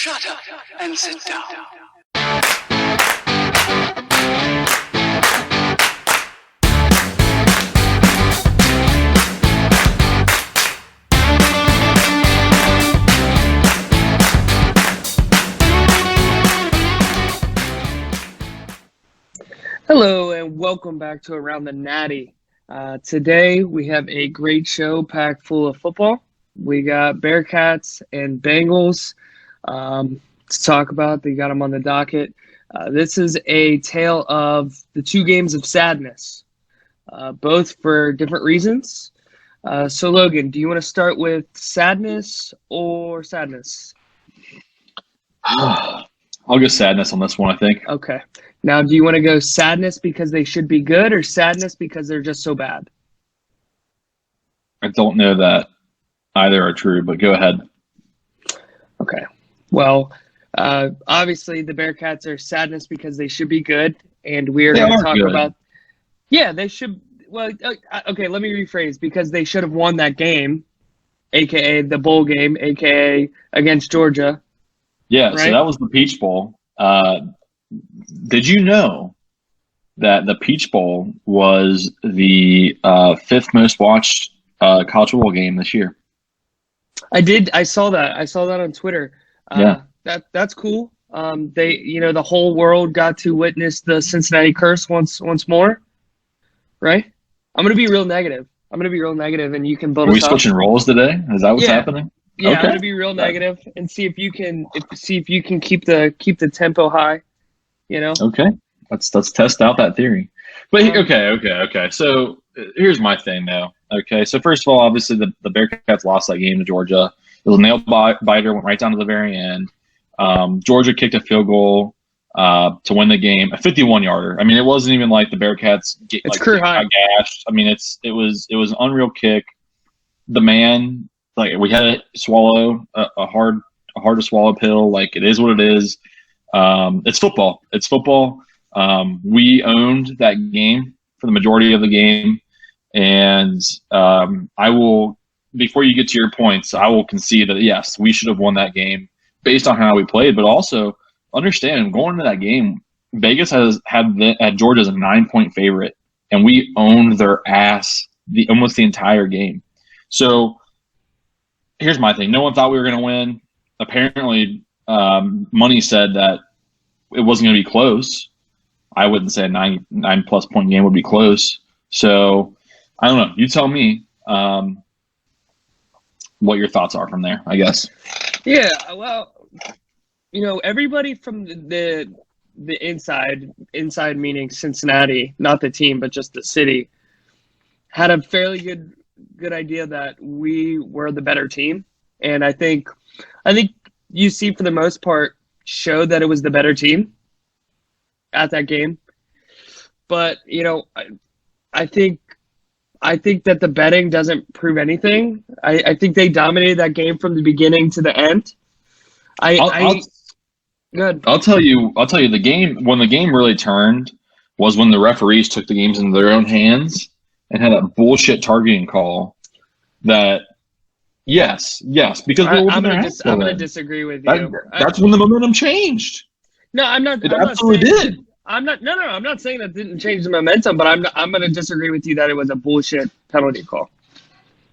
Shut up and sit down. Hello and welcome back to Around the Nati. Today we have a great show packed full of football. We got Bearcats and Bengals to talk about. They got them on the docket. This is a tale of the two games of sadness, both for different reasons. So Logan, do you want to start with sadness or sadness? I'll go sadness on this one, I think. Okay. Now, do you want to go sadness because they should be good or sadness because they're just so bad? I don't know that either are true, but go ahead. Okay. Well, obviously the Bearcats are sadness because they should be good, and we're going to talk about – yeah, they should – well, okay, let me rephrase. Because they should have won that game, a.k.a. the bowl game, a.k.a. against Georgia. Yeah, right? So that was the Peach Bowl. Did you know that the Peach Bowl was the fifth most watched college football game this year? I did. I saw that. I saw that on Twitter. Yeah. That's cool. The whole world got to witness the Cincinnati curse once more, right? I'm gonna be real negative. And you can build. Are we switching roles today? Is that what's happening? Yeah, okay. I'm gonna be real negative and see if you can keep the tempo high. You know. Okay. Let's test out that theory. But okay. So here's my thing though. Okay. So first of all, obviously the Bearcats lost that game to Georgia. It was a nail biter, went right down to the very end. Georgia kicked a field goal to win the game, a 51-yarder. I mean, it wasn't even like the Bearcats career high. got gashed. I mean, it was an unreal kick. The man, like, we had to swallow a hard to swallow pill. Like, it is what it is. It's football. We owned that game for the majority of the game, and I will, before you get to your points, I will concede that yes, we should have won that game based on how we played, but also understand going into that game, Vegas had Georgia as a 9-point favorite, and we owned their ass almost the entire game. So here's my thing: no one thought we were going to win. Apparently, money said that it wasn't going to be close. I wouldn't say a 9+ point game would be close. So I don't know. You tell me what your thoughts are from there, I guess. Yeah, well, everybody from the inside meaning Cincinnati, not the team, but just the city, had a fairly good idea that we were the better team. And I think UC, for the most part, showed that it was the better team at that game. But, I think that the betting doesn't prove anything. I think they dominated that game from the beginning to the end. Good. I'll tell you the game, when the game really turned was when the referees took the games into their own hands and had a bullshit targeting call that yes, because I'm going to disagree with you. That's when the momentum changed. No, I'm not. It absolutely did. I'm not. No. I'm not saying that didn't change the momentum, but I'm going to disagree with you that it was a bullshit penalty call.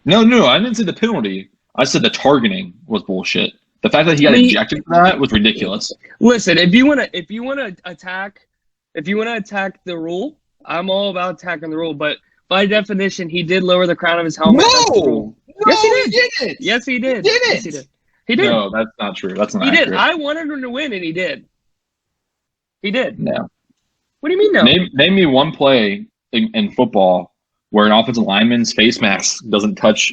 No, I didn't say the penalty. I said the targeting was bullshit. The fact that he got ejected for that was ridiculous. Listen, if you want to attack the rule, I'm all about attacking the rule. But by definition, he did lower the crown of his helmet. No, yes, he did. Didn't. Yes, he did. He didn't. Yes, he did. He did. No, that's not true. That's not He accurate. did. I wanted him to win, and he did. He did. No. What do you mean no? Name me one play in football where an offensive lineman's face mask doesn't touch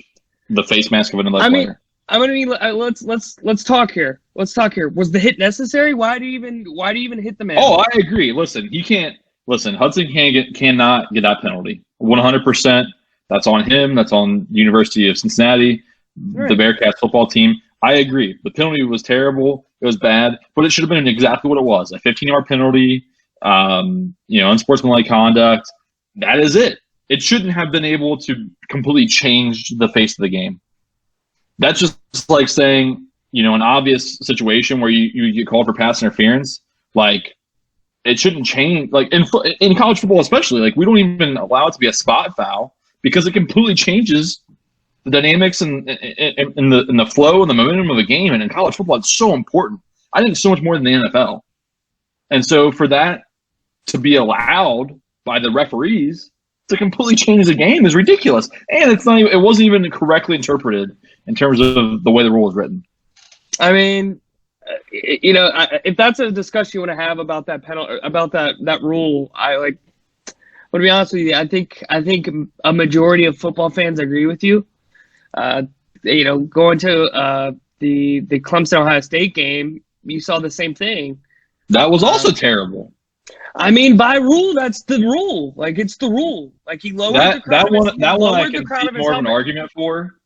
the face mask of another player. Let's talk here. Was the hit necessary? Why do you even hit the man? Oh, I agree. Listen, Hudson cannot get that penalty. 100%. That's on him. That's on University of Cincinnati, right. The Bearcats football team. I agree. The penalty was terrible. It was bad, but it should have been exactly what it was: a 15-yard penalty. Unsportsmanlike conduct. That is it. It shouldn't have been able to completely change the face of the game. That's just like saying an obvious situation where you get called for pass interference, like it shouldn't change. Like in college football, especially, like we don't even allow it to be a spot foul because it completely changes the dynamics and the flow and the momentum of a game. And in college football, it's so important. I think so much more than the NFL. And so for that to be allowed by the referees to completely change the game is ridiculous. And it wasn't even correctly interpreted in terms of the way the rule is written. I mean, if that's a discussion you want to have about that penalty, about that rule, to be honest with you, I think a majority of football fans agree with you. Going to the Clemson Ohio State game, you saw the same thing. That was also terrible. I mean, by rule, that's the rule. Like, it's the rule. Like, he lowered the crown that one I can see more of an argument for.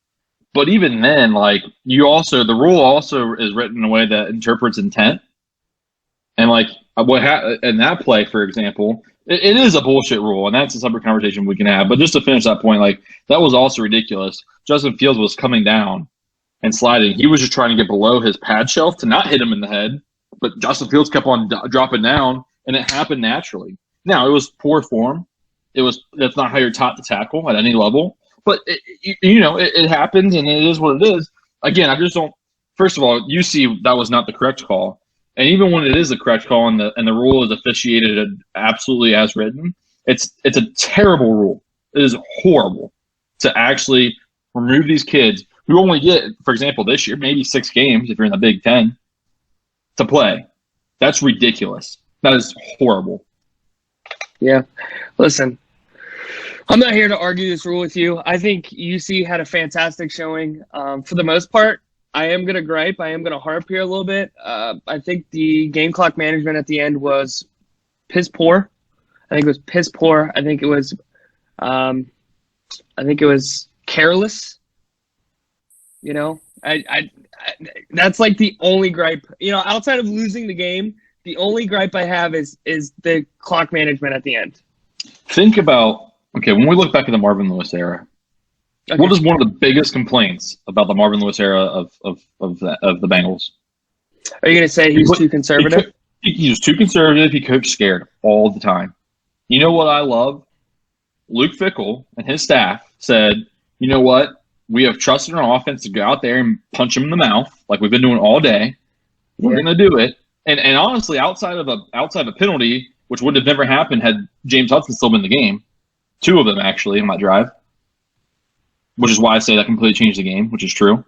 But even then, like, the rule also is written in a way that interprets intent. And like in that play, for example, it is a bullshit rule, and that's a separate conversation we can have. But just to finish that point, like, that was also ridiculous. Justin Fields was coming down and sliding. He was just trying to get below his pad shelf to not hit him in the head. But Justin Fields kept on dropping down, and it happened naturally. Now, it was poor form. That's not how you're taught to tackle at any level. But, it happens, and it is what it is. Again, I just don't – first of all, UC, that was not the correct call. And even when it is the correct call and the rule is officiated absolutely as written, it's a terrible rule. It is horrible to actually remove these kids who only get, for example, this year, maybe 6 games if you're in the Big Ten, to play. That's ridiculous. That is horrible. Yeah. Listen, I'm not here to argue this rule with you. I think UC had a fantastic showing. For the most part, I am going to gripe. I am going to harp here a little bit. I think the game clock management at the end was piss poor. I think it was piss poor. I think it was careless. I that's like the only gripe. Outside of losing the game, the only gripe I have is the clock management at the end. Think about, when we look back at the Marvin Lewis era, what is one of the biggest complaints about the Marvin Lewis era of the Bengals? Are you going to say he's too conservative? He was too conservative. He coached scared all the time. You know what I love? Luke Fickell and his staff said, you know what? We have trusted in our offense to go out there and punch him in the mouth like we've been doing all day. We're going to do it. And honestly, outside of a penalty, which would have never happened had James Hudson still been in the game, 2 of them actually in that drive, which is why I say that completely changed the game, which is true.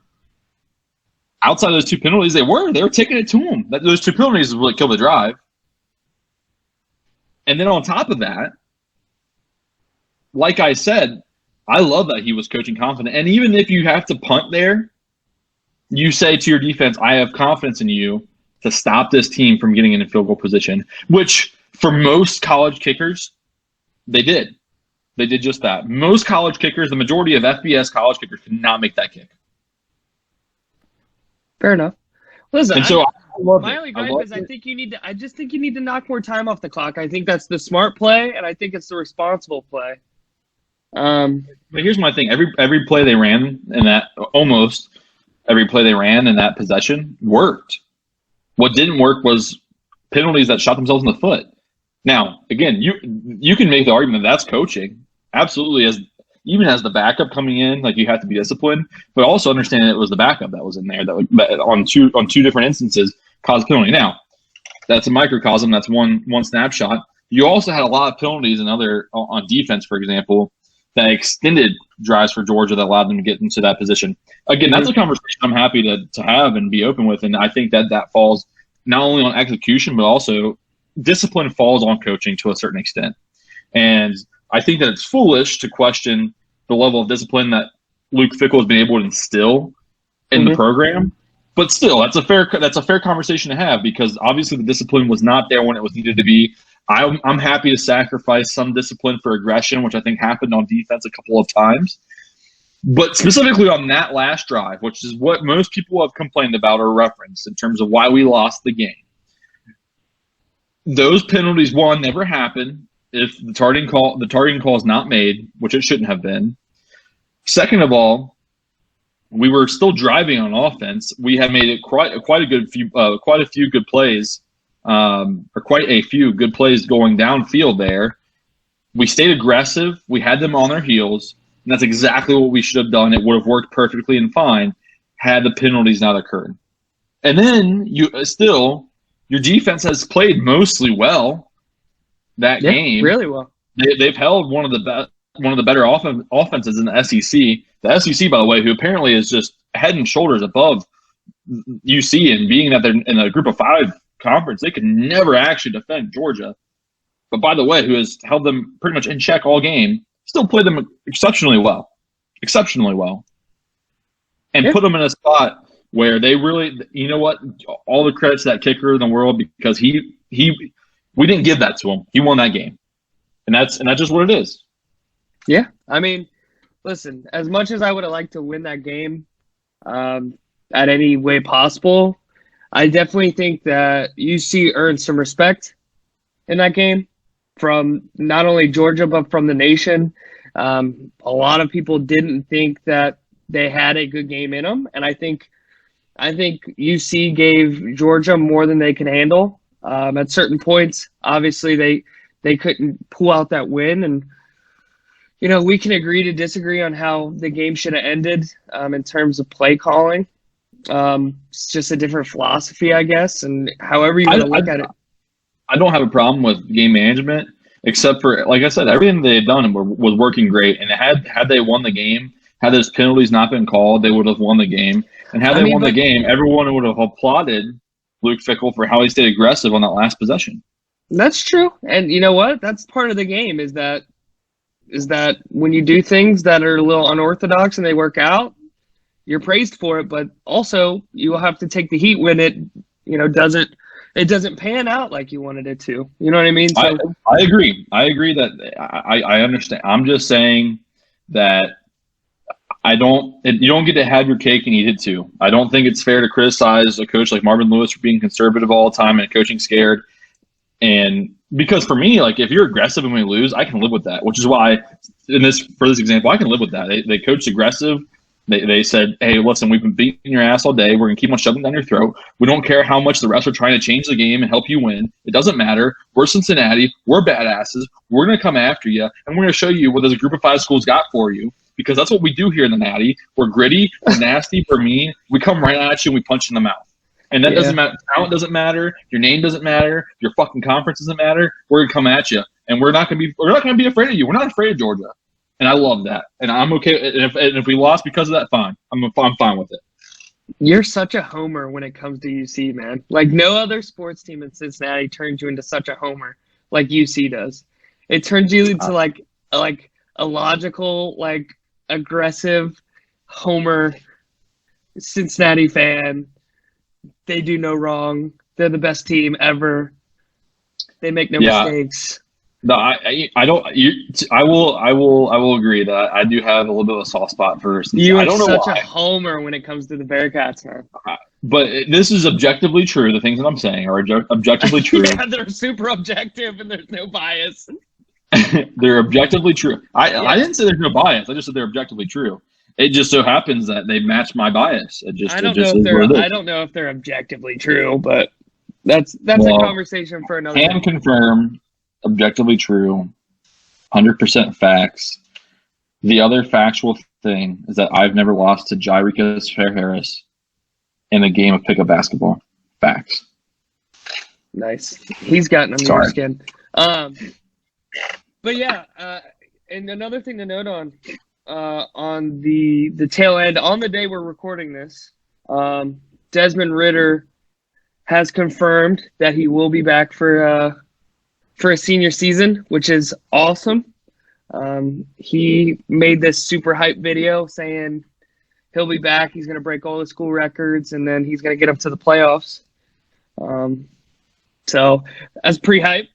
Outside of those 2 penalties, they were taking it to him. Those 2 penalties really killed the drive. And then on top of that, like I said, I love that he was coaching confident. And even if you have to punt there, you say to your defense, I have confidence in you to stop this team from getting into field goal position, which for most college kickers, they did. They did just that. Most college kickers, the majority of FBS college kickers, could not make that kick. Fair enough. Listen, my only gripe is I just think you need to knock more time off the clock. I think that's the smart play, and I think it's the responsible play. But here's my thing: every play they ran in that, almost every play they ran in that possession worked. What didn't work was penalties that shot themselves in the foot. Now, again, you can make the argument that's coaching, absolutely. Even as the backup coming in, like, you have to be disciplined, but also understand it was the backup that was in there that on two different instances caused penalty. Now, that's a microcosm. That's one snapshot. You also had a lot of penalties on defense, for example, that extended drives for Georgia that allowed them to get into that position. Again, that's a conversation I'm happy to have and be open with, and I think that falls not only on execution, but also discipline falls on coaching to a certain extent. And I think that it's foolish to question the level of discipline that Luke Fickell has been able to instill in the program. But still, that's a fair conversation to have, because obviously the discipline was not there when it was needed to be. I'm happy to sacrifice some discipline for aggression, which I think happened on defense a couple of times. But specifically on that last drive, which is what most people have complained about or referenced in terms of why we lost the game, those penalties, one, never happen if the targeting call is not made, which it shouldn't have been. Second of all, we were still driving on offense. We had made it quite a few good plays, or quite a few good plays going downfield there. We stayed aggressive. We had them on their heels, and that's exactly what we should have done. It would have worked perfectly and fine had the penalties not occurred. And then your defense has played mostly well that game. Really well. They've held one of the better offenses in the SEC. The SEC, by the way, who apparently is just head and shoulders above UC, and being that they're in a Group of 5 conference, they could never actually defend Georgia. But by the way, who has held them pretty much in check all game, still played them exceptionally well, and put them in a spot where they really, you know what, all the credit to that kicker in the world, because we didn't give that to him. He won that game, and that's just what it is. Yeah, I mean, listen, as much as I would have liked to win that game at any way possible, I definitely think that UC earned some respect in that game from not only Georgia, but from the nation. A lot of people didn't think that they had a good game in them, and I think UC gave Georgia more than they could handle at certain points. Obviously, they couldn't pull out that win, and we can agree to disagree on how the game should have ended in terms of play calling. It's just a different philosophy, I guess, and however you want to look at it. I don't have a problem with game management, except for, like I said, everything they had done was working great. And had they won the game, had those penalties not been called, they would have won the game. And had they won the game, everyone would have applauded Luke Fickell for how he stayed aggressive on that last possession. That's true. And you know what? That's part of the game, is that when you do things that are a little unorthodox and they work out, you're praised for it, but also you will have to take the heat when it doesn't pan out like you wanted it to. You know what I mean? So, I agree. I agree that I understand. I'm just saying that you don't get to have your cake and eat it too. I don't think it's fair to criticize a coach like Marvin Lewis for being conservative all the time and coaching scared. And because for me, like, if you're aggressive and we lose, I can live with that, which is why for this example, I can live with that. They coached aggressive. They said, hey, listen, we've been beating your ass all day. We're going to keep on shoving down your throat. We don't care how much the refs are trying to change the game and help you win. It doesn't matter. We're Cincinnati. We're badasses. We're going to come after you, and we're going to show you what this Group of 5 schools got for you, because that's what we do here in the Natty. We're gritty. We're nasty. We're mean. We come right at you and we punch in the mouth. And that doesn't matter. Talent doesn't matter. Your name doesn't matter. Your fucking conference doesn't matter. We're going to come at you, and we're not going to be afraid of you. We're not afraid of Georgia. And I love that, and I'm okay. And if we lost because of that, fine. I'm fine with it. You're such a homer when it comes to UC, man. Like, no other sports team in Cincinnati turns you into such a homer like UC does. It turns you into like a logical, like, aggressive homer Cincinnati fan. They do no wrong. They're the best team ever. They make no mistakes. No, I don't. I will agree that I do have a little bit of a soft spot for. You are such a homer when it comes to the Bearcats, man. But this is objectively true. The things that I'm saying are objectively true. Yeah, they're super objective and there's no bias. They're objectively true. I didn't say there's no bias. I just said they're objectively true. It just so happens that they match my bias. I don't know if they're objectively true, but that's a conversation for another. Can confirm. Objectively true, 100% facts. The other factual thing is that I've never lost to Jairicus Fair-Harris in a game of pickup basketball. Facts. Nice. He's gotten under your skin. But yeah, and another thing to note on the tail end, on the day we're recording this, Desmond Ridder has confirmed that he will be back for a senior season, which is awesome. He made this super hype video saying he'll be back. He's going to break all the school records, and then he's going to get up to the playoffs. So that's pretty hype.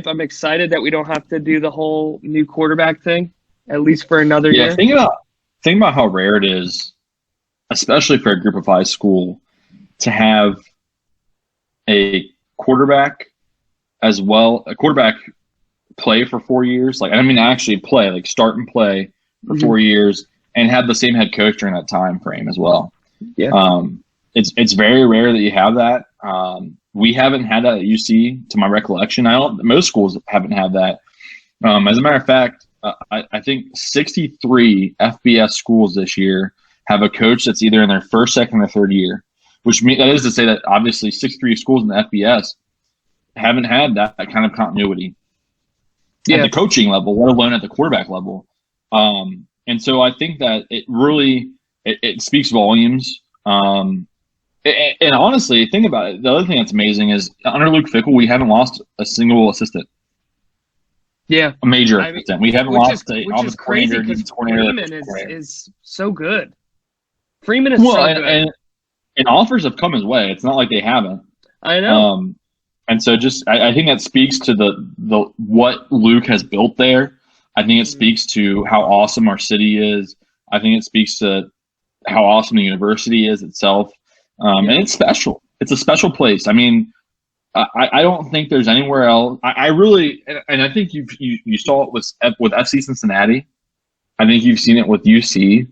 I'm excited that we don't have to do the whole new quarterback thing, at least for another year. Think about how rare it is, especially for a Group of 5 school, to have a quarterback play for 4 years. Like, I mean, actually play, like start and play for 4 years, and had the same head coach during that time frame as well. Yeah. It's very rare that you have that. We haven't had that at UC, to my recollection. Most schools haven't had that. As a matter of fact, I think 63 FBS schools this year have a coach that's either in their first, second, or third year, which that is to say that obviously 63 schools in the FBS haven't had that kind of continuity at the coaching level, let alone at the quarterback level. And so I think that it really it speaks volumes. And honestly, think about it. The other thing that's amazing is under Luke Fickell, we haven't lost a single assistant. Yeah, a major assistant. We haven't lost which is crazy because Freeman is so good. Freeman is so good. And offers have come his way. It's not like they haven't. I know. And so I think that speaks to the what Luke has built there. I think it speaks to how awesome our city is. I think it speaks to how awesome the university is itself. And it's special. It's a special place. I mean, I don't think there's anywhere else. I really, and I think you saw it with FC Cincinnati. I think you've seen it with UC.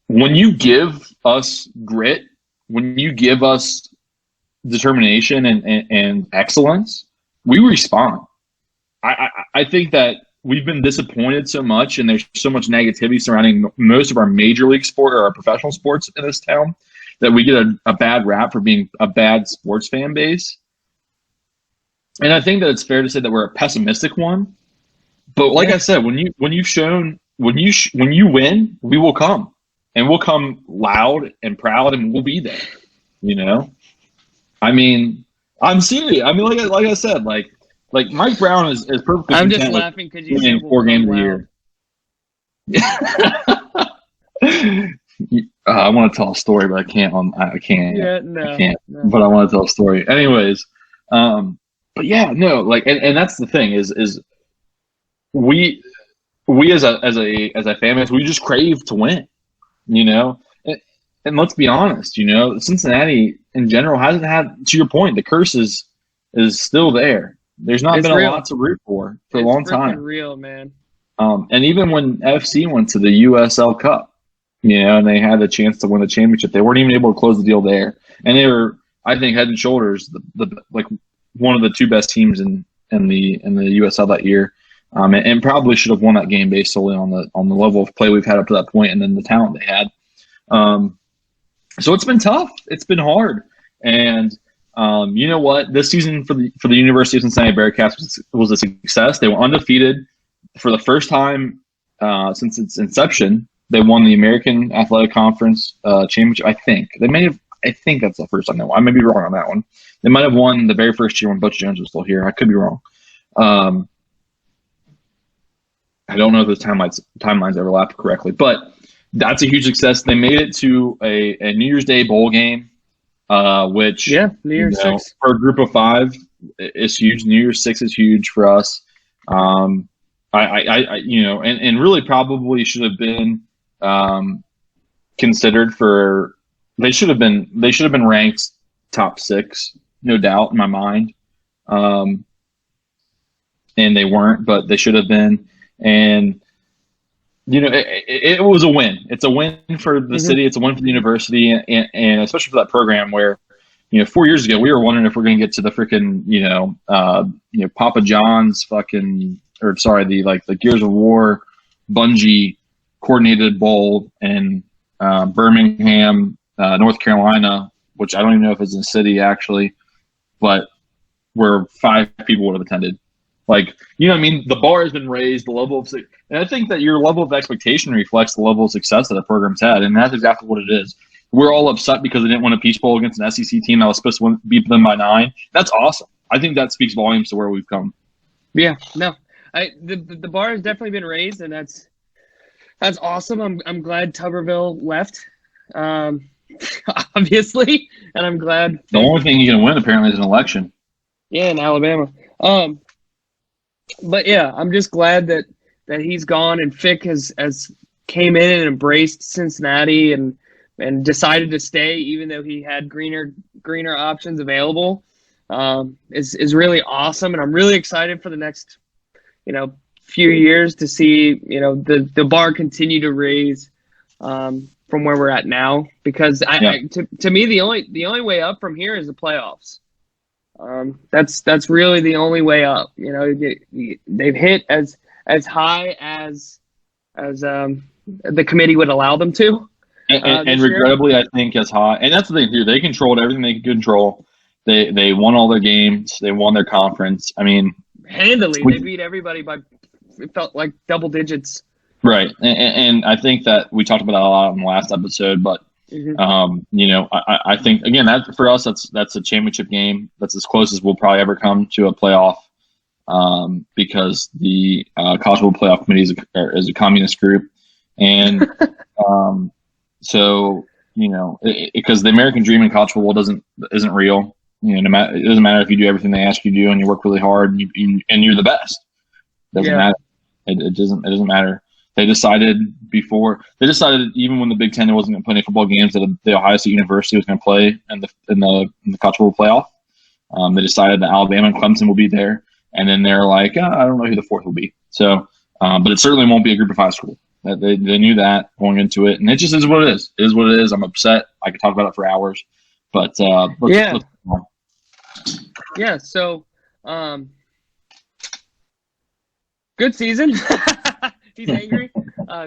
When you give us grit, when you give us determination and excellence, we respond. I think that we've been disappointed so much, and there's so much negativity surrounding most of our major league sport or our professional sports in this town, that we get a bad rap for being a bad sports fan base. And I think that it's fair to say that we're a pessimistic one. But like I said, when you win, we will come. And we'll come loud and proud, and we'll be there. You know? I mean, I'm serious. I mean, like I said, like Mike Brown is perfectly. I'm just laughing because you said 4 games a year. I want to tell a story, but I can't. I can't. I can't. No. But I want to tell a story, anyways. But yeah, no, like, and that's the thing is we as a fan base, we just crave to win, you know. And let's be honest, you know, Cincinnati in general hasn't had, to your point, the curse is still there. There's not been a lot to root for a long time. It's real, man. And even when FC went to the USL Cup, you know, and they had a chance to win the championship, they weren't even able to close the deal there. And they were, I think, head and shoulders the like one of the 2 best teams in the USL that year, and probably should have won that game based solely on the level of play we've had up to that point, and then the talent they had. So it's been tough. It's been hard. And you know what? This season for the University of Cincinnati Bearcats was a success. They were undefeated for the first time since its inception. They won the American Athletic Conference championship. I think that's the first time they won. I may be wrong on that one. They might have won the very first year when Butch Jones was still here. I could be wrong. I don't know if those timelines overlap correctly, but that's a huge success. They made it to a New Year's Day bowl game, which New Year's 6 for a group of 5 is huge. New Year's 6 is huge for us. I you know, and really probably should have been considered for. They should have been ranked top 6, no doubt in my mind. And they weren't, but they should have been. And you know, it was a win. It's a win for the city. It's a win for the university, and especially for that program where, you know, 4 years ago we were wondering if we're going to get to the freaking, Papa John's the Gears of War bungee coordinated bowl in Birmingham, North Carolina, which I don't even know if it's in the city actually, but where 5 people would have attended. Like, you know what I mean? The bar has been raised, the level of, and I think that your level of expectation reflects the level of success that the program's had, and that's exactly what it is. We're all upset because they didn't win a Peach Bowl against an SEC team that was supposed to beat them by 9. That's awesome. I think that speaks volumes to where we've come. Yeah, no, the bar has definitely been raised, and that's awesome. I'm glad Tuberville left, obviously, and I'm glad. The only thing you can win apparently is an election. Yeah, in Alabama. But yeah, I'm just glad that he's gone, and Fick has came in and embraced Cincinnati and decided to stay, even though he had greener options available. Is really awesome, and I'm really excited for the next, few years to see, you know, the bar continue to raise from where we're at now, because to me the only way up from here is the playoffs. That's really the only way up. You know, they've hit as high as the committee would allow them to. And regrettably, I think as high. And that's the thing too. They controlled everything they could control. They won all their games. They won their conference. I mean, handily. They beat everybody by, it felt like, double digits. Right. And I think that we talked about that a lot in the last episode, but you know, I think, again, that for us, that's a championship game. That's as close as we'll probably ever come to a playoff, because the College Football Playoff Committee is a communist group. And so, you know, because the American dream in college football isn't real. You know, it doesn't matter if you do everything they ask you to do and you work really hard and you're the best. It doesn't matter. It doesn't matter. They decided even when the Big Ten wasn't going to play any football games, that the Ohio State University was going to play in the college football playoff. They decided that Alabama and Clemson will be there, and then they're like, I don't know who the fourth will be. So, but it certainly won't be a Group of 5 school. They knew that going into it, and it just is what it is. It is what it is. I'm upset. I could talk about it for hours, but let's yeah. So, good season. He's angry.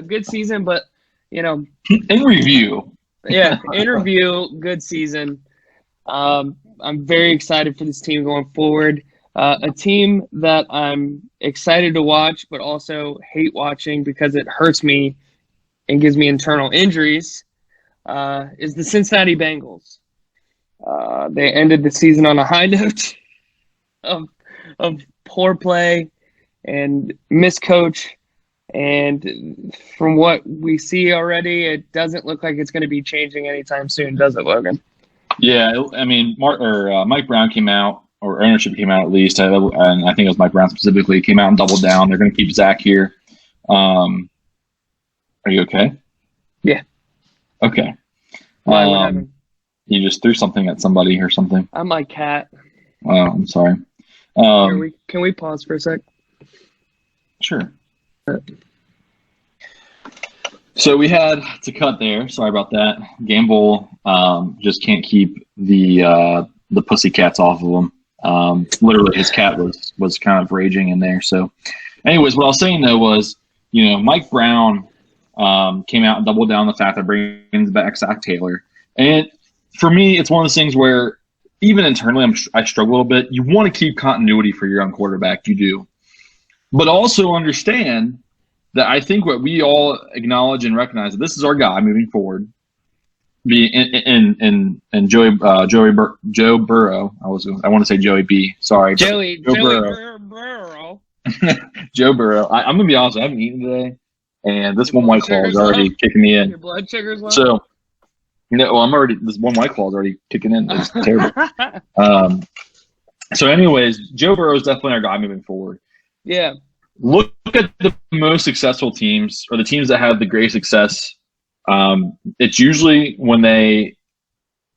Good season, but, you know. In review. Yeah, good season. I'm very excited for this team going forward. A team that I'm excited to watch, but also hate watching because it hurts me and gives me internal injuries, is the Cincinnati Bengals. They ended the season on a high note of poor play and miscoach. And from what we see already, it doesn't look like it's going to be changing anytime soon, does it, Logan? Yeah, I mean, Mike Brown came out, or ownership came out at least, and I think it was Mike Brown specifically, came out and doubled down. They're going to keep Zach here. Are you okay? Yeah. Okay. Why, what happened? You just threw something at somebody or something. I'm my cat. Oh, I'm sorry. Can we pause for a sec? Sure. So we had to cut there. Sorry about that. Gamble just can't keep the pussycats off of him. Literally, his cat was kind of raging in there. So, anyways, what I was saying though was, you know, Mike Brown came out and doubled down the fact that brings back Zach Taylor, and for me, it's one of those things where even internally, I struggle a little bit. You want to keep continuity for your young quarterback, you do. But also understand that I think what we all acknowledge and recognize that this is our guy moving forward. And Joe Burrow. I want to say Joey B. Sorry, Joey Burrow. Joe Burrow. I'm gonna be honest. I haven't eaten today, and this one White Claw is already kicking me in. Your blood sugar's low. So, this one White Claw is already kicking in. It's terrible. So, anyways, Joe Burrow is definitely our guy moving forward. Yeah. Look at the most successful teams, or the teams that have the greatest success. It's usually when they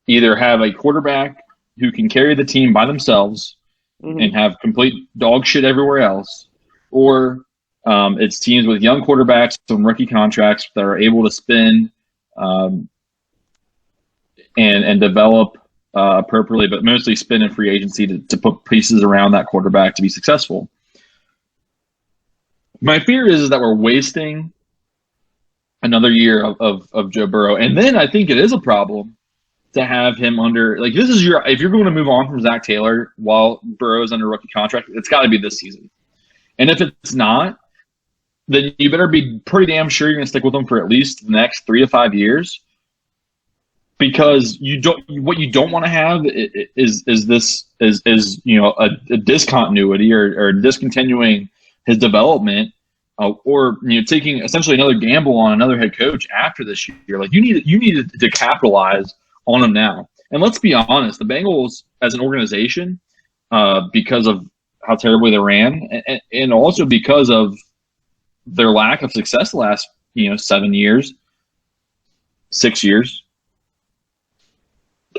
either have a quarterback who can carry the team by themselves and have complete dog shit everywhere else, or it's teams with young quarterbacks on rookie contracts that are able to spend and develop appropriately, but mostly spend in free agency to put pieces around that quarterback to be successful. My fear is that we're wasting another year of Joe Burrow. And then I think it is a problem to have him under, like, if you're going to move on from Zach Taylor while Burrow's under rookie contract, it's got to be this season. And if it's not, then you better be pretty damn sure you're going to stick with him for at least the next 3 to 5 years. Because what you don't want to have is a discontinuity or discontinuing his development, or taking essentially another gamble on another head coach after this year. Like you need to capitalize on him now. And let's be honest, the Bengals as an organization, because of how terribly they ran, and also because of their lack of success the last 6 years,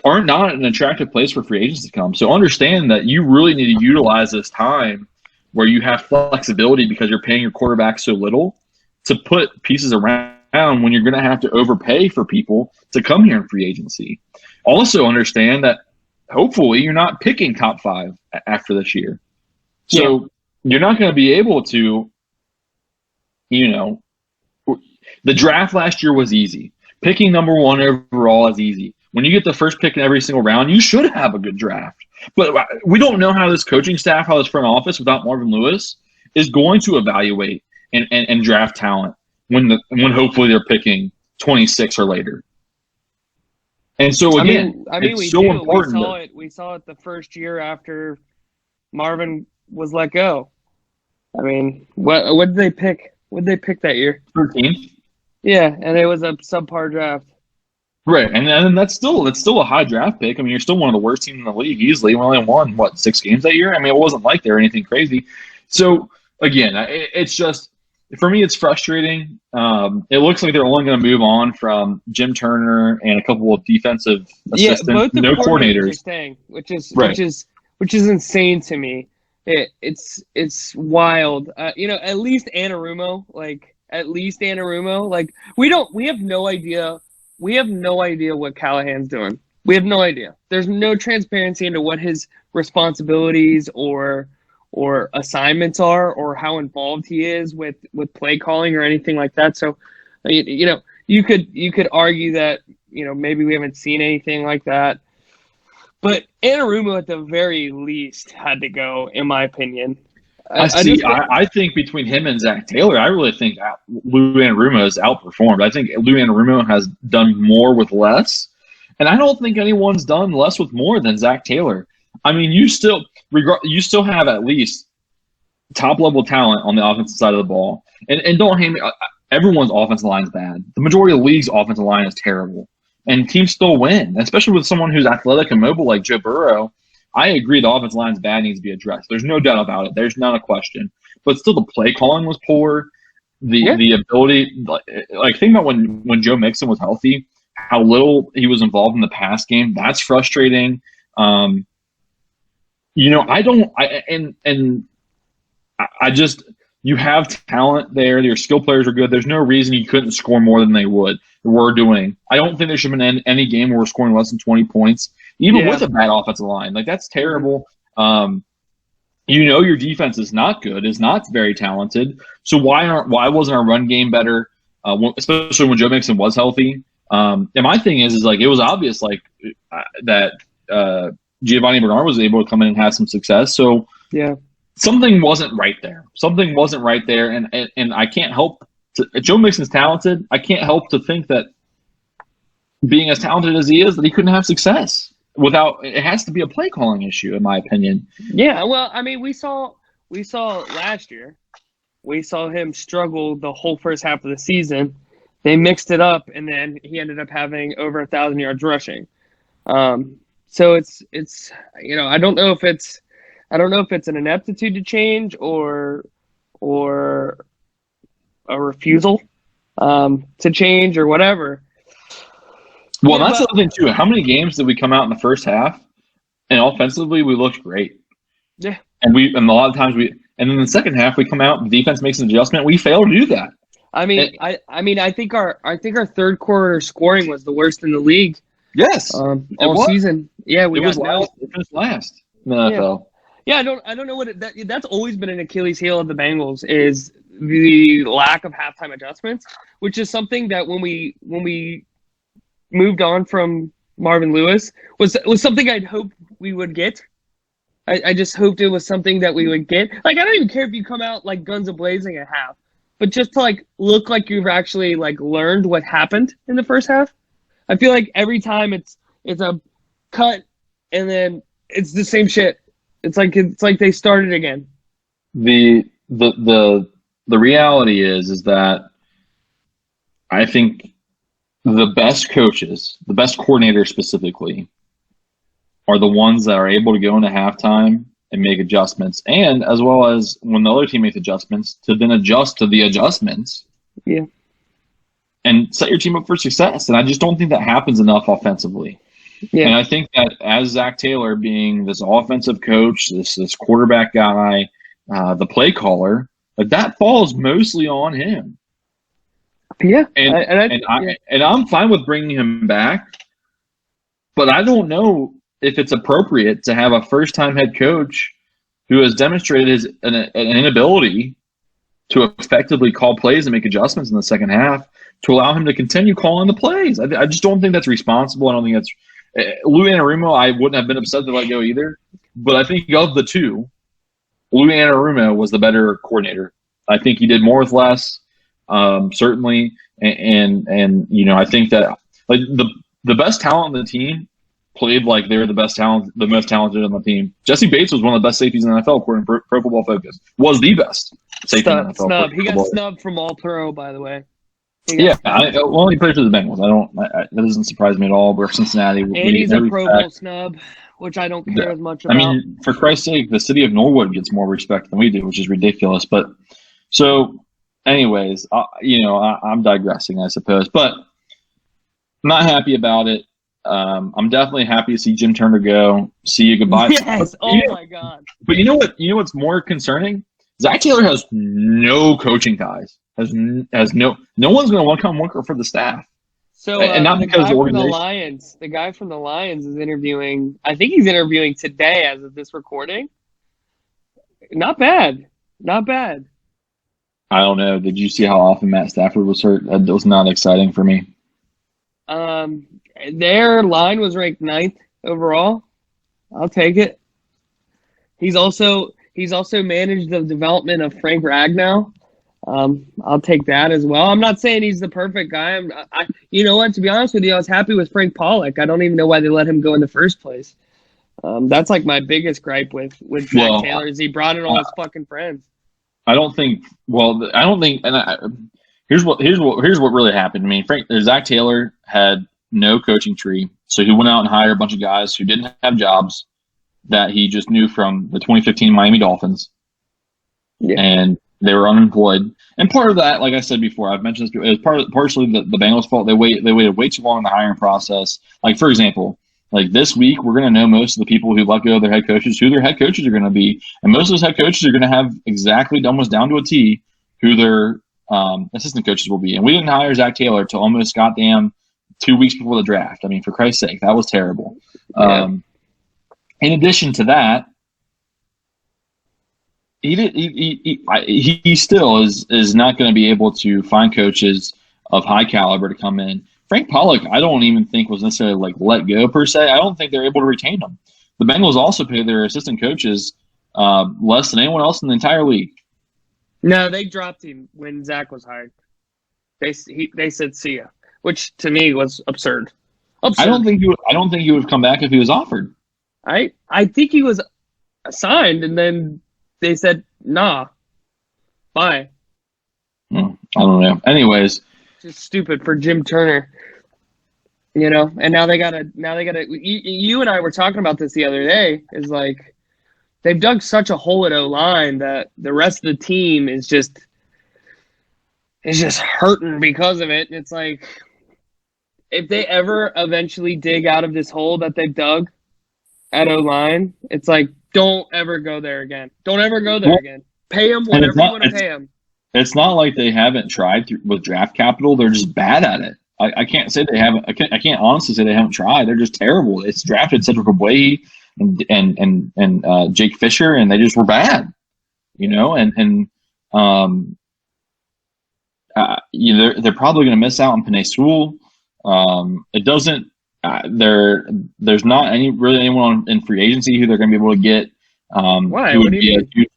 are not an attractive place for free agents to come. So understand that you really need to utilize this time where you have flexibility because you're paying your quarterback so little to put pieces around when you're going to have to overpay for people to come here in free agency. Also understand that hopefully you're not picking top 5 after this year. So you're not going to be able to, the draft last year was easy. Picking number 1 overall is easy. When you get the first pick in every single round, you should have a good draft. But we don't know how this coaching staff, how this front office without Marvin Lewis is going to evaluate and draft talent when hopefully they're picking 26 or later. And so again, it's so important. We saw it the first year after Marvin was let go. I mean, what did they pick? What did they pick that year? 13th. Yeah, and it was a subpar draft. Right, and that's still a high draft pick. I mean, you're still one of the worst teams in the league easily. We only won 6 games that year. I mean, it wasn't like they were anything crazy. So again, it's just for me, it's frustrating. It looks like they're only going to move on from Jim Turner and a couple of defensive assistants. Both the no coordinators are staying, which is insane to me. It's wild. At least Anarumo, we have no idea. We have no idea what Callahan's doing. We have no idea. There's no transparency into what his responsibilities or assignments are, or how involved he is with play calling or anything like that. So, you could argue that maybe we haven't seen anything like that. But Anarumo, at the very least, had to go, in my opinion. I think between him and Zach Taylor, I really think Lou Anarumo has outperformed. I think Lou Anarumo has done more with less, and I don't think anyone's done less with more than Zach Taylor. I mean, you still have at least top-level talent on the offensive side of the ball. And don't hate me, everyone's offensive line is bad. The majority of the league's offensive line is terrible. And teams still win, especially with someone who's athletic and mobile like Joe Burrow. I agree the offensive line's bad, needs to be addressed. There's no doubt about it. There's not a question. But still, the play calling was poor. The ability, think about when Joe Mixon was healthy, how little he was involved in the pass game. That's frustrating. You have talent there. Your skill players are good. There's no reason you couldn't score more than they were doing. I don't think there should have been any game where we're scoring less than 20 points, even with a bad offensive line. That's terrible. Your defense is not good, is not very talented. So why wasn't our run game better, especially when Joe Mixon was healthy? And my thing is it was obvious that Giovanni Bernard was able to come in and have some success. So something wasn't right there. And I can't help Joe Mixon's talented. I can't help to think that being as talented as he is, that he couldn't have success without. It has to be a play calling issue, in my opinion. Yeah, well, I mean, we saw last year. We saw him struggle the whole first half of the season. They mixed it up, and then he ended up having over 1,000 yards rushing. So it's I don't know if it's an ineptitude to change or a refusal to change or whatever. Well, that's the other thing too. How many games did we come out in the first half and offensively we looked great? Yeah. And a lot of times and in the second half we come out, the defense makes an adjustment. We fail to do that. I think our third quarter scoring was the worst in the league. Yes. All season. Yeah, we got last. It was last in the NFL. Yeah, I don't know what that's always been an Achilles heel of the Bengals is the lack of halftime adjustments, which is something that when we moved on from Marvin Lewis was something I'd hoped we would get. I just hoped it was something that we would get. I don't even care if you come out guns a-blazing at half, but just to look like you've actually learned what happened in the first half. I feel like every time it's a cut and then it's the same shit. It's like they started again. The reality is that I think the best coaches, the best coordinators specifically, are the ones that are able to go into halftime and make adjustments, and as well as when the other team makes adjustments, to then adjust to the adjustments. Yeah. And set your team up for success. And I just don't think that happens enough offensively. Yeah. And I think that as Zach Taylor being this offensive coach, this quarterback guy, the play caller, like that falls mostly on him. Yeah, And I'm fine with bringing him back, but I don't know if it's appropriate to have a first-time head coach who has demonstrated an inability to effectively call plays and make adjustments in the second half to allow him to continue calling the plays. I just don't think that's responsible. I don't think that's Lou Anarumo. I wouldn't have been upset to let go either, but I think of the two, Lou Anarumo was the better coordinator. I think he did more with less, certainly, and you know, I think that like the best talent on the team played like they were the most talented on the team. Jesse Bates was one of the best safeties in the NFL according to Pro Football Focus. Was the best safety in the NFL. Snub. He got snubbed from All-Pro, by the way. Yeah, well, he played for the Bengals. That doesn't surprise me at all. We're Cincinnati. And he's a Pro Bowl snub, which I don't care as much about. I mean, for Christ's sake, the city of Norwood gets more respect than we do, which is ridiculous. But so, anyways, you know, I'm digressing, I suppose. But I'm not happy about it. I'm definitely happy to see Jim Turner go. See you, goodbye. Yes. My God. But you know what? You know what's more concerning? Zach Taylor has no coaching ties. Has no one's going to come work for the staff. So and not because the guy from the Lions is interviewing. I think he's interviewing today as of this recording. Not bad. I don't know. Did you see how often Matt Stafford was hurt? That was not exciting for me. Their line was ranked 9th overall. I'll take it. He's also managed the development of Frank Ragnow. I'll take that as well. I'm not saying he's the perfect guy. You know what? To be honest with you, I was happy with Frank Pollock. I don't even know why they let him go in the first place. That's like my biggest gripe with Zach Taylor is he brought in all his fucking friends. Here's what really happened to me. Zach Taylor had no coaching tree, so he went out and hired a bunch of guys who didn't have jobs that he just knew from the 2015 Miami Dolphins, and they were unemployed. And part of that, like I said before, I've mentioned this before, it was partially the Bengals' fault. They waited way too long in the hiring process. Like, for example, like this week, we're going to know most of the people who let go of their head coaches, who their head coaches are going to be, and most of those head coaches are going to have exactly almost down to a T who their assistant coaches will be. And we didn't hire Zach Taylor till almost goddamn 2 weeks before the draft. I mean, for Christ's sake, that was terrible. Yeah. In addition to that, he still is not going to be able to find coaches of high caliber to come in. Frank Pollock, I don't even think was necessarily like let go per se. I don't think they're able to retain him. The Bengals also pay their assistant coaches less than anyone else in the entire league. No, they dropped him when Zach was hired. They said see ya, which to me was absurd. I don't think he would have come back if he was offered. I think he was signed, and then they said nah, bye. I don't know. Anyways, just stupid for Jim Turner, you know. And now they gotta. You and I were talking about this the other day. Is like they've dug such a hole at O-line that the rest of the team is just hurting because of it. It's like if they ever eventually dig out of this hole that they've dug at O-line, it's like don't ever go there again. Don't ever go there again. Pay them whatever you want to pay them. It's not like they haven't tried with draft capital. They're just bad at it. I can't say they haven't. I can't honestly say they haven't tried. They're just terrible. It's drafted Cedric Ogbuehi and Jake Fisher, and they just were bad. You know, they're probably going to miss out on Penei Sewell. It doesn't. There's not anyone in free agency who they're going to be able to get. Why? What do you mean?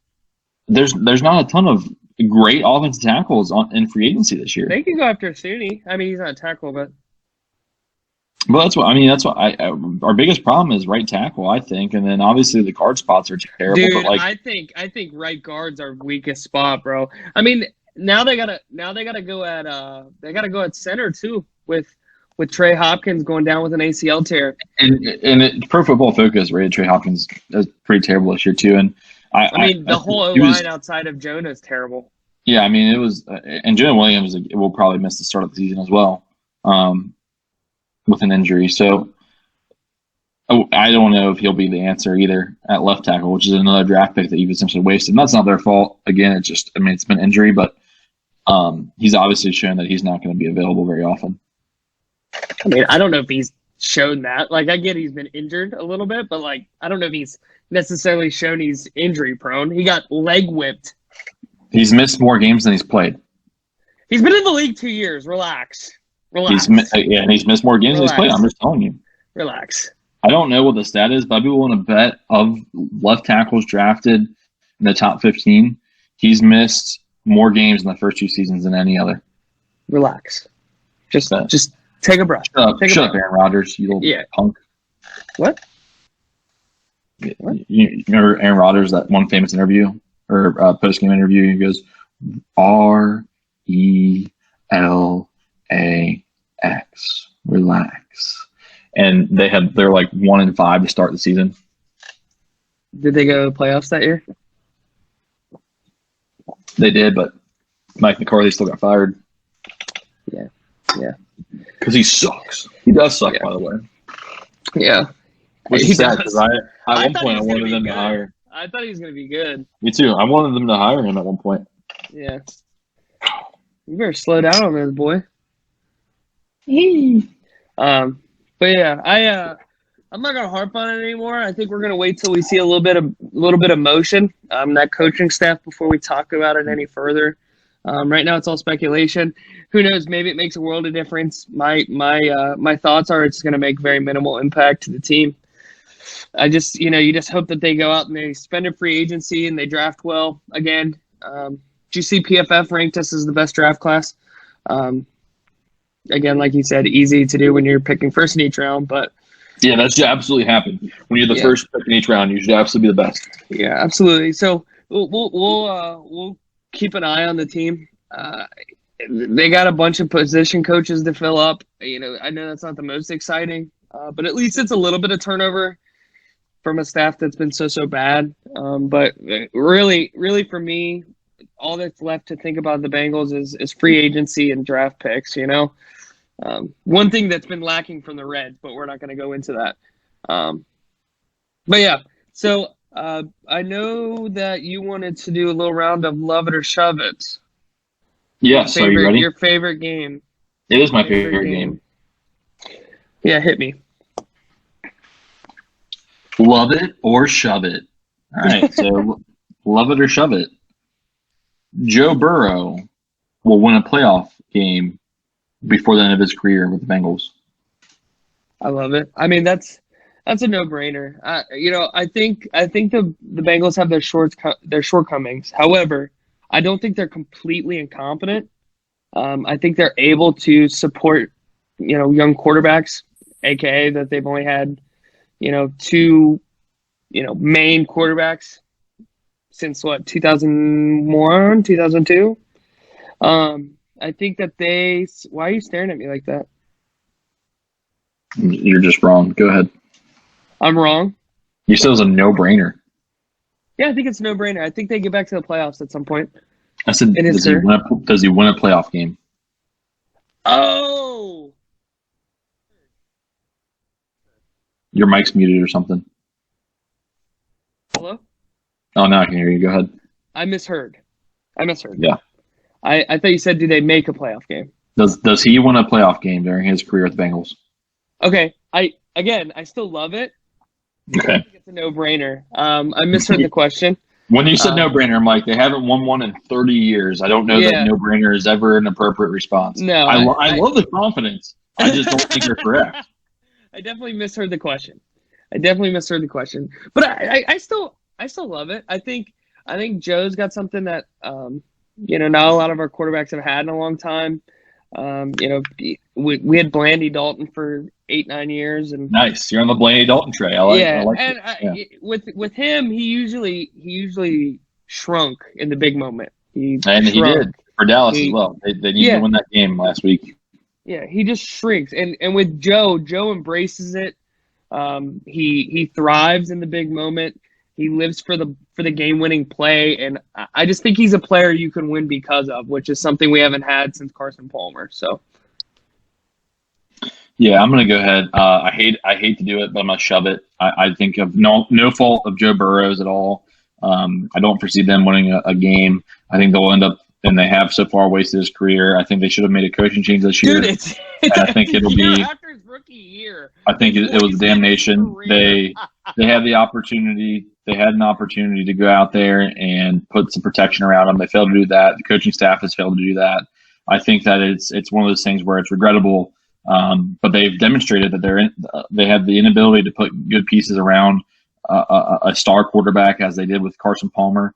There's not a ton of great offensive tackles in free agency this year. They can go after Thuney. I mean, he's not a tackle, but. Well, that's what our biggest problem is right tackle, I think, and then obviously the guard spots are terrible. Dude, but like, I think right guard's our weakest spot, bro. I mean, now they gotta go at center too with Trey Hopkins going down with an ACL tear. And Pro Football Focus rated Trey Hopkins as pretty terrible this year too. And I mean, the whole O-line outside of Jonah is terrible. Yeah, I mean, it was, and Jonah Williams will probably miss the start of the season as well with an injury. So Oh, I don't know if he'll be the answer either at left tackle, which is another draft pick that you've essentially wasted. And that's not their fault. Again, it's been injury, but he's obviously shown that he's not going to be available very often. I mean, I don't know if he's shown that. Like, I get he's been injured a little bit, but like, I don't know if he's necessarily shown he's injury prone. He got leg whipped. He's missed more games than he's played. He's been in the league 2 years. Relax. And he's missed more games than he's played. I'm just telling you. Relax. I don't know what the stat is, but I'd be willing to bet of left tackles drafted in the top 15, he's missed more games in the first 2 seasons than any other. Relax. Just take a breath. Shut up, Aaron Rodgers, you little punk. What? You remember Aaron Rodgers, that one famous interview or post-game interview? He goes, RELAX. Relax. And they're like 1-5 to start the season. Did they go to the playoffs that year? They did, but Mike McCarthy still got fired. Yeah. Because he sucks. He does suck, by the way. Yeah. Which is sad, because at one thought point I he was wanted gonna them be to good. hire. I thought he was going to be good. Me too. I wanted them to hire him at one point. Yeah. You better slow down on this, boy. But yeah, I'm not gonna harp on it anymore. I think we're gonna wait till we see a little bit of motion, that coaching staff before we talk about it any further. Right now it's all speculation. Who knows? Maybe it makes a world of difference. My thoughts are it's gonna make very minimal impact to the team. I just you just hope that they go out and they spend a free agency and they draft well again. Did you see PFF ranked us as the best draft class? Again, like you said, easy to do when you're picking first in each round, but yeah, that should absolutely happen. When you're the first pick in each round, you should absolutely be the best. Yeah, absolutely. So we'll keep an eye on the team. They got a bunch of position coaches to fill up. I know that's not the most exciting, but at least it's a little bit of turnover from a staff that's been so bad. But really for me, all that's left to think about the Bengals is free agency and draft picks, One thing that's been lacking from the Reds, but we're not going to go into that. But yeah, so I know that you wanted to do a little round of love it or shove it. Yes, are you ready? Your favorite game. It is my favorite game. Yeah, hit me. Love it or shove it. All right, so love it or shove it. Joe Burrow will win a playoff game before the end of his career with the Bengals. I love it. I mean, that's a no-brainer. I think the Bengals have their shortcomings. However, I don't think they're completely incompetent. I think they're able to support, young quarterbacks, aka that they've only had, 2, main quarterbacks since 2001, 2002. I think that why are you staring at me like that? You're just wrong. Go ahead. I'm wrong. You said it was a no-brainer. Yeah, I think it's a no-brainer. I think they get back to the playoffs at some point. I said, does he win a playoff game? Oh! Your mic's muted or something. Hello? Oh, now I can hear you. Go ahead. I misheard. Yeah. I thought you said, do they make a playoff game? Does he win a playoff game during his career with the Bengals? Okay. I still love it. Okay. I think it's a no-brainer. I misheard the question. When you said no-brainer, I'm like, they haven't won one in 30 years. I don't know that no-brainer is ever an appropriate response. No. I love the confidence. I just don't think you're correct. I definitely misheard the question. But I still love it. I think Joe's got something that not a lot of our quarterbacks have had in a long time. We had Blandy Dalton for 8-9 years, and nice. You're on the Blandy Dalton tray. I like it. With him, he usually shrunk in the big moment. He did for Dallas as well. They needed to win that game last week. Yeah, he just shrinks, and with Joe embraces it. He thrives in the big moment. He lives for the game-winning play, and I just think he's a player you can win because of, which is something we haven't had since Carson Palmer. So, Yeah, I'm gonna go ahead. I hate to do it, but I'm gonna shove it. I think of no fault of Joe Burrows at all. I don't foresee them winning a game. I think they'll end up, and they have so far wasted his career. I think they should have made a coaching change this year. Dude, And I think it'll be after his rookie year. I think it was damnation. They had the opportunity. They had an opportunity to go out there and put some protection around them. They failed to do that. The coaching staff has failed to do that. I think that it's one of those things where it's regrettable. But they've demonstrated that they have the inability to put good pieces around a star quarterback as they did with Carson Palmer.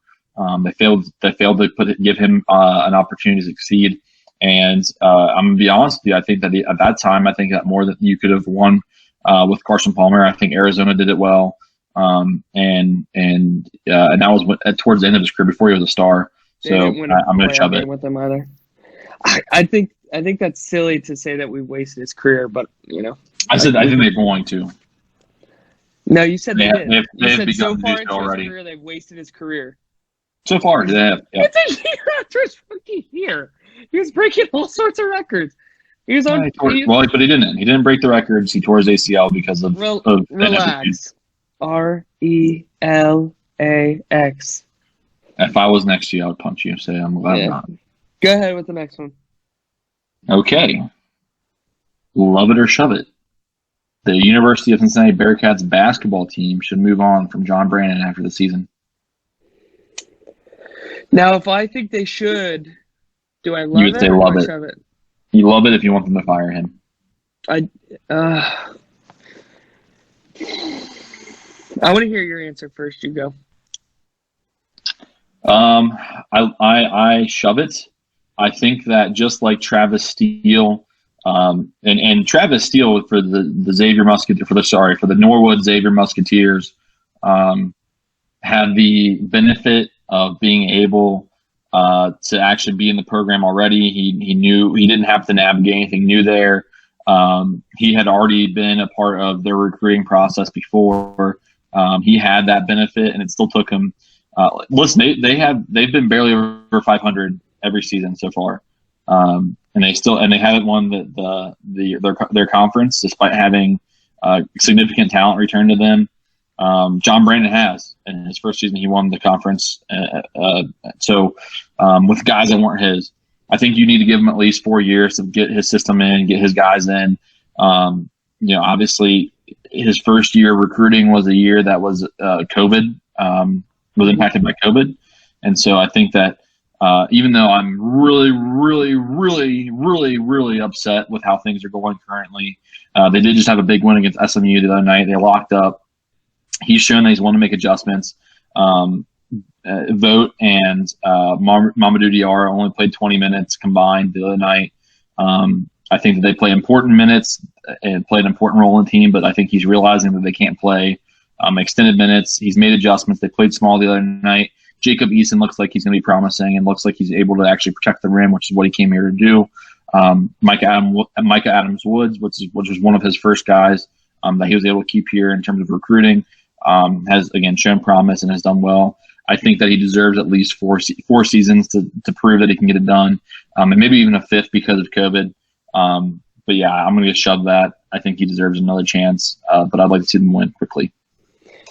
They failed to give him an opportunity to succeed. And I'm gonna be honest with you. I think that at that time, I think that more that you could have won with Carson Palmer. I think Arizona did it well, and that was towards the end of his career before he was a star. So I'm going to shove it with them either. I think that's silly to say that we wasted his career, but I think they're going to. No, you said they did. They have said so begun far to do into so his already. career, they've wasted his career. So far, they have. Yeah. It's a year after his rookie year. He was breaking all sorts of records. He was on. But he didn't. He didn't break the records. He tore his ACL because of relax. RELAX. If I was next to you, I would punch you. Say I'm glad I'm not. Go ahead with the next one. Okay. Love it or shove it. The University of Cincinnati Bearcats basketball team should move on from John Brandon after the season. Now, if I think they should, do I love you would say love it. Shove it? You love it if you want them to fire him. I want to hear your answer first. You go. I shove it. I think that just like Travis Steele, and Travis Steele for the Norwood Xavier Musketeers, had the benefit of being able to actually be in the program already. He knew he didn't have to navigate anything new there. He had already been a part of their recruiting process before. He had that benefit, and it still took him. Listen, they've been barely over 500 every season so far, and they haven't won their conference despite having significant talent return to them. John Brandon has in his first season he won the conference. So with guys that weren't his, I think you need to give him at least 4 years to get his system in, get his guys in. Obviously his first year recruiting was a year that was COVID. Was impacted by COVID. And so I think that even though I'm really, really, really, really, really upset with how things are going currently, they did just have a big win against SMU the other night. They locked up. He's shown that he's wanting to make adjustments. Vogt and Mamadou Diarra only played 20 minutes combined the other night. I think that they play important minutes and play an important role in the team, but I think he's realizing that they can't play extended minutes. He's made adjustments. They played small the other night. Jacob Eason looks like he's going to be promising and looks like he's able to actually protect the rim, which is what he came here to do. Micah Adams-Woods, which was one of his first guys that he was able to keep here in terms of recruiting, has, again, shown promise and has done well. I think that he deserves at least four seasons to prove that he can get it done, and maybe even a fifth because of COVID. But, yeah, I'm going to shove that. I think he deserves another chance, but I'd like to see them win quickly.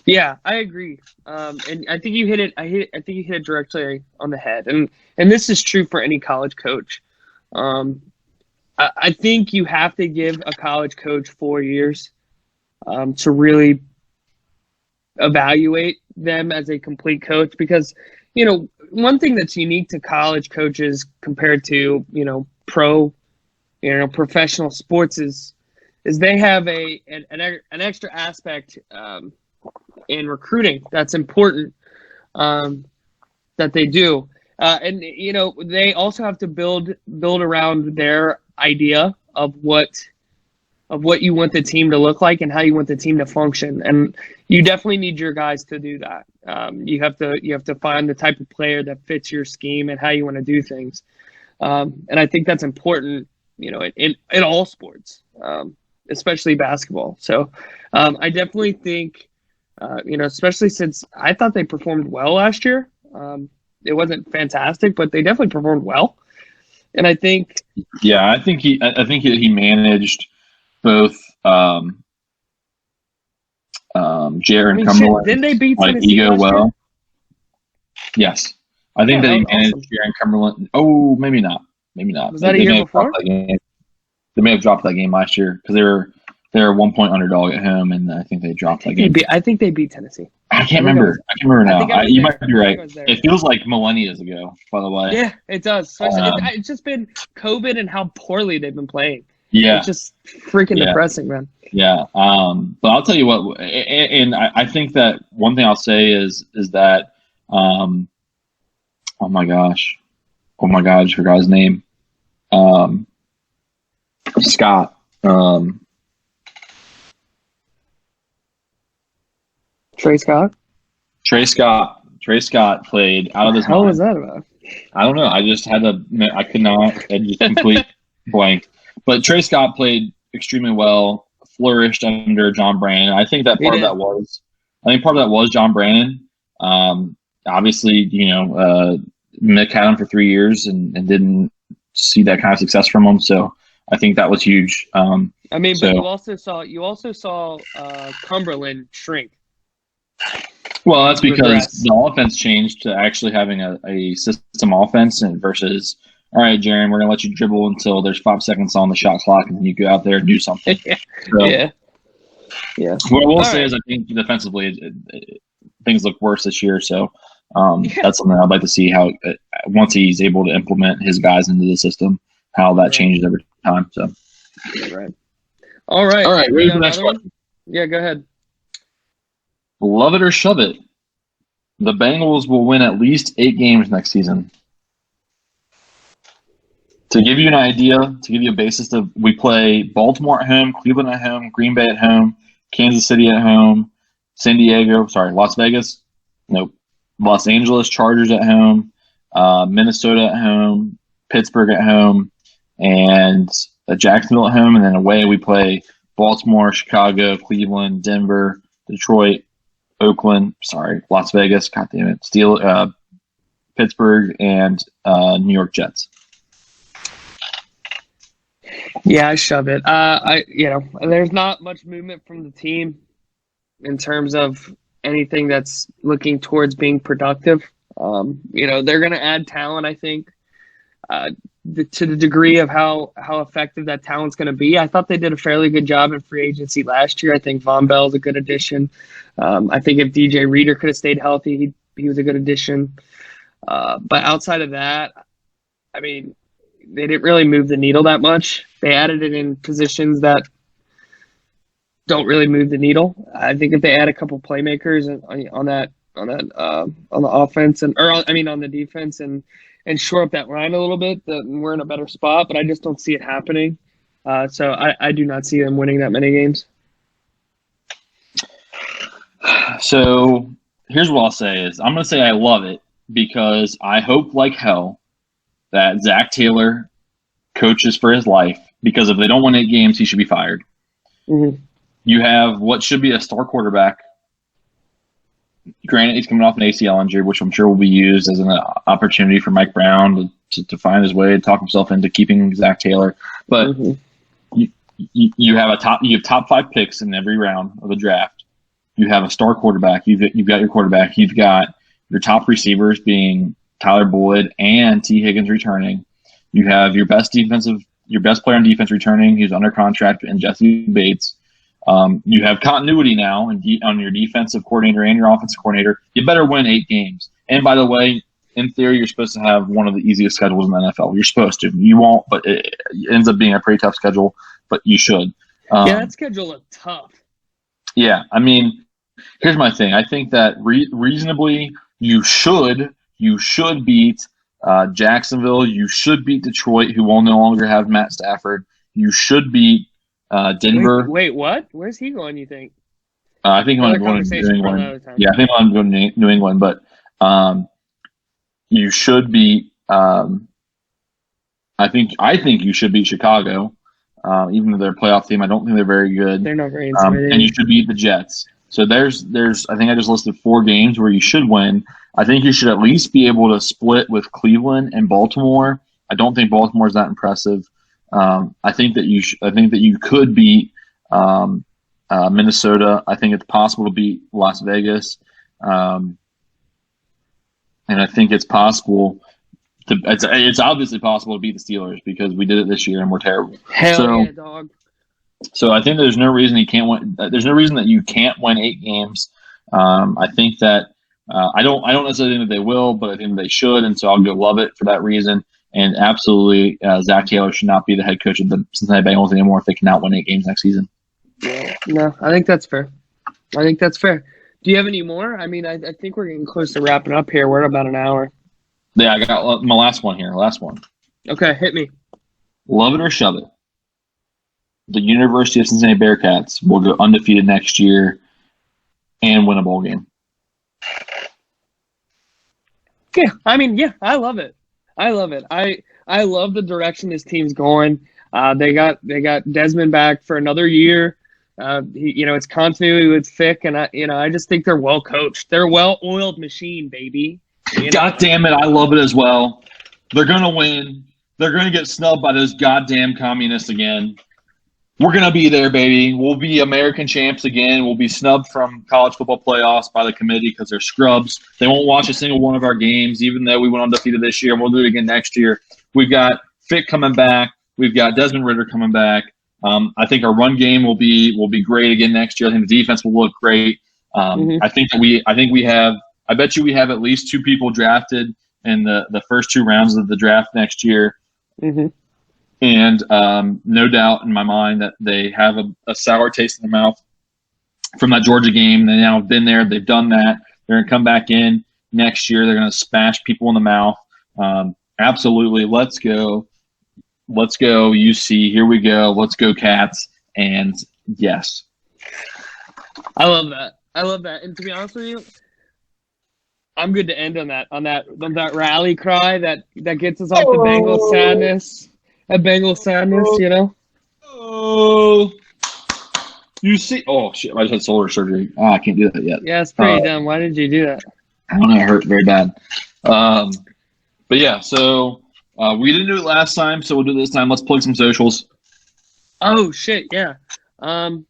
Yeah, I agree, and I think you hit it. I think you hit it directly on the head, and this is true for any college coach. I think you have to give a college coach 4 years to really evaluate them as a complete coach, because one thing that's unique to college coaches compared to professional sports is they have an extra aspect in recruiting that's important that they do, and they also have to build around their idea of what you want the team to look like and how you want the team to function, and you definitely need your guys to do that. You have to find the type of player that fits your scheme and how you want to do things, and I think that's important in all sports, especially basketball. So I definitely think especially since I thought they performed well last year. It wasn't fantastic, but they definitely performed well. And I think, yeah, I think he managed both Jared Cumberland didn't they beat like Tennessee ego last year? well. Yes, I think Yeah, they that was managed awesome. Jared Cumberland. Oh, maybe not. Was that a year before? They may have dropped that game last year because they were 1-point underdog at home, and I think they dropped that game. I think they beat Tennessee. I can't remember. I can't remember now. You might be right. There. It feels like millennia ago, by the way. Yeah, it does. It's just been COVID and how poorly they've been playing. Yeah. It's just freaking depressing, man. Yeah. But I'll tell you what, and I think that one thing I'll say is that, oh my gosh, I just forgot his name. Scott. Trey Scott? Trey Scott played out of his mind. What was that about? I don't know. I could not. I just complete blank. But Trey Scott played extremely well, flourished under John Brandon. I think that part of that was John Brandon. Obviously, Mick had him for 3 years and didn't see that kind of success from him. So I think that was huge. But you also saw Cumberland shrink. Well, that's because the offense changed to actually having a system offense and versus, all right, Jaron, we're going to let you dribble until there's 5 seconds on the shot clock, and then you go out there and do something. So, yeah. What I will say is I think defensively things look worse this year. So that's something I'd like to see how once he's able to implement his guys into the system, how that changes every time. So. Right. All right. Ready for the next question? Yeah, go ahead. Love it or shove it. The Bengals will win at least 8 games next season. To give you an idea, to give you a basis of, we play Baltimore at home, Cleveland at home, Green Bay at home, Kansas City at home, Las Vegas, Los Angeles Chargers at home, Minnesota at home, Pittsburgh at home, and Jacksonville at home, and then away we play Baltimore, Chicago, Cleveland, Denver, Detroit, Oakland, Las Vegas, Pittsburgh, and New York Jets. Yeah, I shove it. There's not much movement from the team in terms of anything that's looking towards being productive. They're going to add talent, I think, to the degree of how effective that talent's going to be. I thought they did a fairly good job in free agency last year. I think Von Bell's a good addition. I think if DJ Reader could have stayed healthy, he was a good addition. But outside of that, they didn't really move the needle that much. They added it in positions that don't really move the needle. I think if they add a couple playmakers on the offense on the defense and shore up that line a little bit, that we're in a better spot. But I just don't see it happening. So I do not see them winning that many games. So here's what I'll say is I'm going to say I love it because I hope like hell that Zach Taylor coaches for his life, because if they don't win 8 games, he should be fired. Mm-hmm. You have what should be a star quarterback. Granted, he's coming off an ACL injury, which I'm sure will be used as an opportunity for Mike Brown to find his way to talk himself into keeping Zach Taylor. But you have top 5 picks in every round of the draft. You have a star quarterback. You've got your quarterback. You've got your top receivers being Tyler Boyd and T. Higgins returning. You have your best player on defense returning, who's under contract, and Jesse Bates. You have continuity now on your defensive coordinator and your offensive coordinator. You better win 8 games. And by the way, in theory, you're supposed to have one of the easiest schedules in the NFL. You're supposed to. You won't, but it ends up being a pretty tough schedule, but you should. That schedule looked tough. Yeah, here's my thing. I think that reasonably you should beat Jacksonville. You should beat Detroit, who will no longer have Matt Stafford. You should beat Denver. Wait, what? Where's he going, you think? I think I'm going to New England. Yeah, I think I'm going to New England, but you should beat I think you should beat Chicago. Even though they're a playoff team, I don't think they're very good. They're not very intimidating. And you should beat the Jets. So there's I think I just listed 4 games where you should win. I think you should at least be able to split with Cleveland and Baltimore. I don't think Baltimore is that impressive. I think that you could beat Minnesota. I think it's possible to beat Las Vegas. And I think it's possible it's obviously possible to beat the Steelers because we did it this year and we're terrible. Hell yeah, dog. So I think there's no reason you can't win. There's no reason that you can't win 8 games. I think that I don't necessarily think that they will, but I think they should, and so I'll go love it for that reason. And absolutely, Zach Taylor should not be the head coach of the Cincinnati Bengals anymore if they cannot win 8 games next season. No, I think that's fair. Do you have any more? I mean, I think we're getting close to wrapping up here. We're at about an hour. Yeah, I got my last one here. Last one. Okay, hit me. Love it or shove it. The University of Cincinnati Bearcats will go undefeated next year and win a bowl game. Yeah, I mean, yeah, I love it. I love the direction this team's going. They got Desmond back for another year. It's continuity with Fick, and I just think they're well coached. They're a well-oiled machine, baby. God damn it, I love it as well. They're gonna win. They're gonna get snubbed by those goddamn communists again. We're going to be there, baby. We'll be American champs again. We'll be snubbed from college football playoffs by the committee because they're scrubs. They won't watch a single one of our games, even though we went undefeated this year. We'll do it again next year. We've got Fick coming back. We've got Desmond Ridder coming back. I think our run game will be great again next year. I think the defense will look great. I bet you we have at least 2 people drafted in the first 2 rounds of the draft next year. Mm-hmm. And no doubt in my mind that they have a sour taste in their mouth from that Georgia game. They now have been there. They've done that. They're going to come back in next year. They're going to smash people in the mouth. Absolutely. Let's go. Let's go, UC. Here we go. Let's go, Cats. And yes. I love that. And to be honest with you, I'm good to end on that rally cry that gets us off the Bengals sadness. A Bengal sadness, Oh, you see? Oh shit! I just had shoulder surgery. I can't do that yet. Yeah, it's pretty dumb. Why did you do that? I don't know. It hurt very bad. But yeah, so we didn't do it last time, so we'll do it this time. Let's plug some socials. Oh shit! Yeah. Go.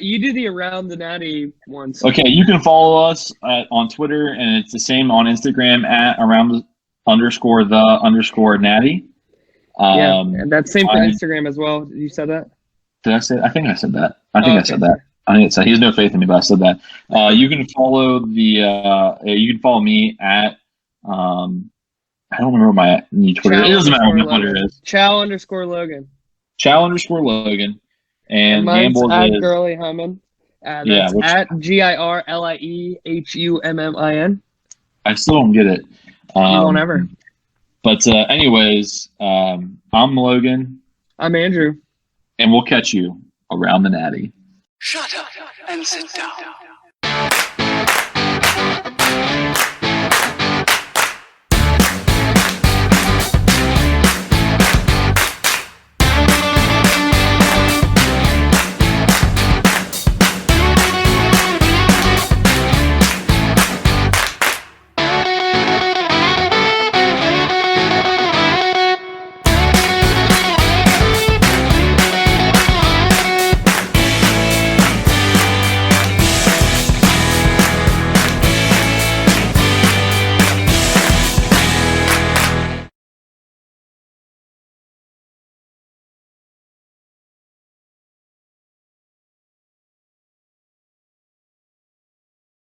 You do the Around the Nati ones. Okay, you can follow us on Twitter, and it's the same on Instagram at @around_the_natty. And that's same for Instagram as well. You said that? Did I say? I think I said that. I said that. I think he has no faith in me, but I said that. You can follow you can follow me at I don't remember my Twitter. It doesn't matter what my Twitter is. Chow_Logan. Chow_Logan. And mine's Gambles at is Girly Hummin. That's at GIRLIEHUMMIN. I still don't get it. You won't ever. But anyways, I'm Logan. I'm Andrew. And we'll catch you around the Natty. Shut up and sit down.